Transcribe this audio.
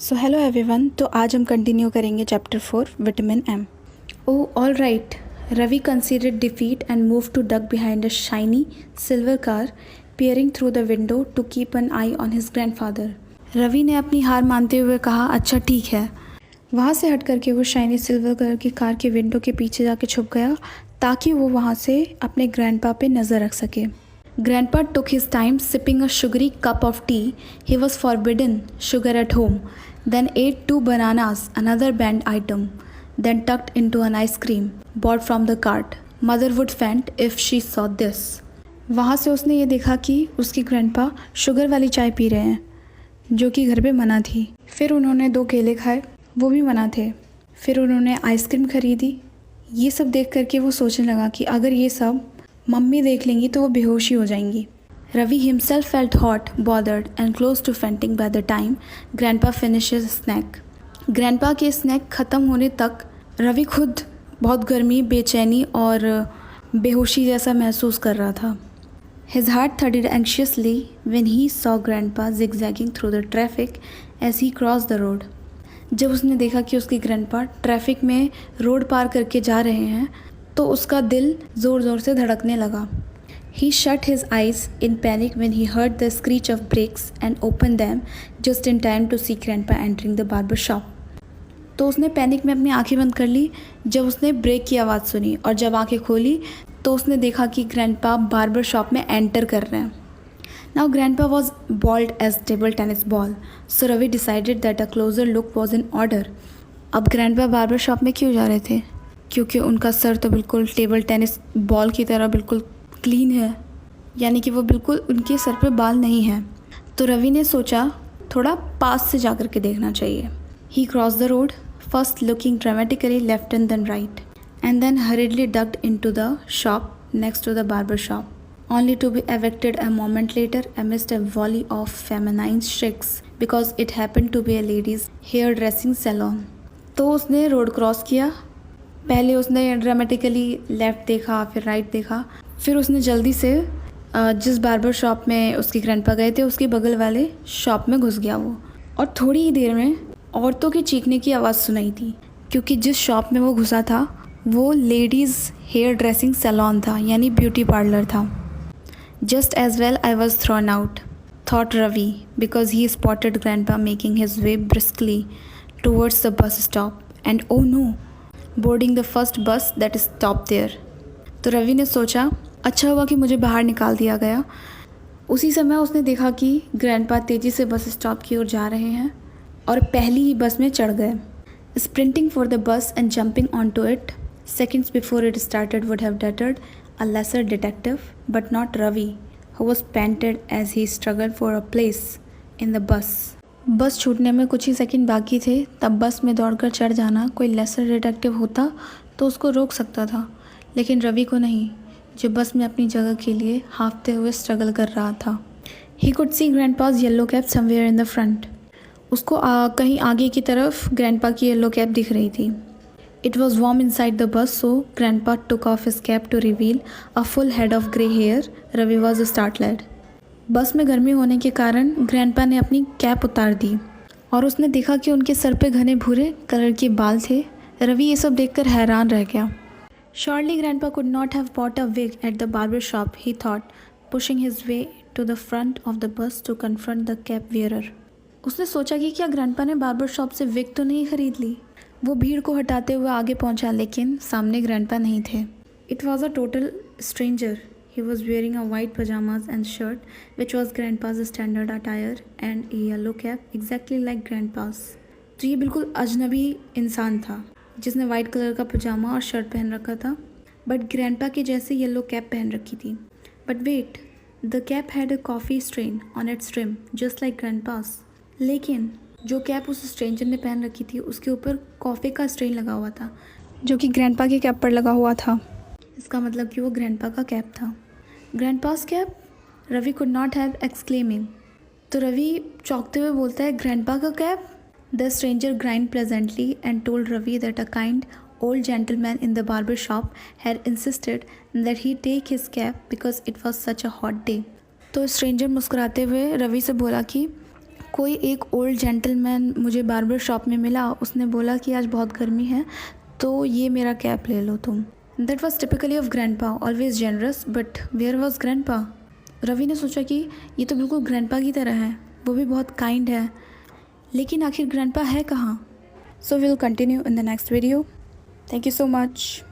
So hello everyone. तो आज हम कंटिन्यू करेंगे chapter 4 vitamin M. Oh all right. Ravi considered defeat and move to duck behind a shiny silver car peering through the window to keep an eye on his grandfather. Ravi ने अपनी हार मानते हुए कहा, अच्छा ठीक है। वहाँ से हट करके वो शाइनी सिल्वर कलर की कार के विंडो के पीछे जाके छुप गया ताकि वो वहाँ से अपने ग्रैंडपा पे नज़र रख सके। Grandpa took his time sipping a sugary cup of tea. He was forbidden sugar at home. Then ate 2 bananas, another banned item. Then tucked into an ice cream bought from the cart. Mother would faint if she saw this. वहाँ से उसने ये देखा कि उसकी grandpa sugar वाली चाय P रहे हैं जो कि घर पे मना थी। फिर उन्होंने 2 केले खाए, वो भी मना थे। फिर उन्होंने आइसक्रीम खरीदी। ये सब देख करके वो सोचने लगा कि अगर ये सब मम्मी देख लेंगी तो वो बेहोशी हो जाएंगी। Ravi himself felt hot, bothered and close to fainting by the time grandpa finishes snack. Grandpa के स्नैक ख़त्म होने तक रवि खुद बहुत गर्मी, बेचैनी और बेहोशी जैसा महसूस कर रहा था। His heart thudded anxiously when he saw grandpa zigzagging through the traffic as he crossed the road. जब उसने देखा कि उसकी ग्रैंडपा ट्रैफिक में रोड पार करके जा रहे हैं तो उसका दिल ज़ोर ज़ोर से धड़कने लगा। He shut his eyes in panic when he heard the screech of brakes and opened them just in time to see grandpa entering the barber shop. तो उसने पैनिक में अपनी आंखें बंद कर ली जब उसने ब्रेक की आवाज़ सुनी, और जब आंखें खोली तो उसने देखा कि ग्रैंडपा बार्बर शॉप में एंटर कर रहे हैं। Now grandpa was bald as table tennis ball, so Ravi decided that a closer look was in order. अब ग्रैंडपा बार्बर शॉप में क्यों जा रहे थे? क्योंकि उनका सर तो बिल्कुल टेबल टेनिस बॉल की तरह बिल्कुल क्लीन है, यानी कि वो बिल्कुल उनके सर पे बाल नहीं हैं। तो रवि ने सोचा थोड़ा पास से जा कर के देखना चाहिए। He cross the road, first looking dramatically left and then right, and then hurriedly ducked into the shop next to the barber shop, only to be evicted a moment later amidst a volley of feminine shrieks because it happened to be a ladies' hairdressing salon. तो उसने road cross किया। पहले उसने dramatically left देखा, फिर right देखा, फिर उसने जल्दी से जिस बार्बर शॉप में उसकी ग्रैंडपा गए थे उसके बगल वाले शॉप में घुस गया वो। और थोड़ी ही देर में औरतों के चीखने की आवाज़ सुनाई थी, क्योंकि जिस शॉप में वो घुसा था वो लेडीज़ हेयर ड्रेसिंग सैलून था, यानी ब्यूटी पार्लर था। Just as well I was thrown out, thought Ravi, because he spotted Grandpa making his way briskly towards the bus stop, and oh no, boarding the first bus that stopped there. तो रवि ने सोचा, अच्छा हुआ कि मुझे बाहर निकाल दिया गया। उसी समय उसने देखा कि ग्रैंडपा तेज़ी से बस स्टॉप की ओर जा रहे हैं और पहली ही बस में चढ़ गए। Sprinting for the bus and jumping onto it seconds before it started would have deterred a lesser detective, but not Ravi, who was panted as he struggled for a place in the bus. बस छूटने में कुछ ही second बाकी थे, तब बस में दौड़कर चढ़ जाना कोई लेसर डिटेक्टिव होता तो उसको रोक सकता था, लेकिन रवि को नहीं, जो बस में अपनी जगह के लिए हाँफते हुए स्ट्रगल कर रहा था। He could see grandpa's yellow cap somewhere in the front. उसको कहीं आगे की तरफ ग्रैंडपा की येलो कैप दिख रही थी। It was warm inside the bus, so Grandpa took off his cap to reveal a full head of grey hair. Ravi was startled. बस में गर्मी होने के कारण ग्रैंडपा ने अपनी कैप उतार दी और उसने देखा कि उनके सर पे घने भूरे कलर के बाल थे। रवि ये सब देखकर हैरान रह गया। Surely Grandpa could not have bought a wig at the barber shop, he thought, pushing his way to the front of the bus to confront the cap wearer. उसने सोचा कि क्या ग्रैंडपा ने बार्बर शॉप से wig तो नहीं खरीद ली। वो भीड़ को हटाते हुए आगे पहुंचा, लेकिन सामने ग्रैंडपा नहीं थे। It was a total stranger. He was wearing a white pyjamas and shirt which was grandpa's standard attire and a yellow cap exactly like grandpa's. तो ये बिल्कुल अजनबी इंसान था जिसने वाइट कलर का पजामा और शर्ट पहन रखा था, बट ग्रैंडपा के जैसे येलो कैप पहन रखी थी। But wait, the cap had a coffee stain on its trim just like grandpa's. लेकिन जो कैप उस स्ट्रेंजर ने पहन रखी थी उसके ऊपर कॉफ़ी का स्ट्रेन लगा हुआ था, जो कि ग्रैंडपा की कैप पर लगा हुआ था। इसका मतलब कि वो ग्रैंडपा का कैप था। Grandpa's cap? Ravi could not have exclaiming. तो रवि चौंकते हुए बोलता है, ग्रैंडपा का cap? The stranger grinned pleasantly and told Ravi that a kind old gentleman in the barber shop had insisted that he take his cap because it was such a hot day. तो stranger मुस्कुराते हुए रवि से बोला कि कोई एक old gentleman मुझे barber shop में मिला, उसने बोला कि आज बहुत गर्मी है तो ये मेरा कैप ले लो तुम। That was typically of grandpa, always generous, but where was grandpa. Ravi ने सोचा कि ये तो बिल्कुल ग्रैंडपा की तरह है, वो भी बहुत काइंड है, लेकिन आखिर ग्रैंडपा है कहाँ। So will continue in the next video. Thank you so much.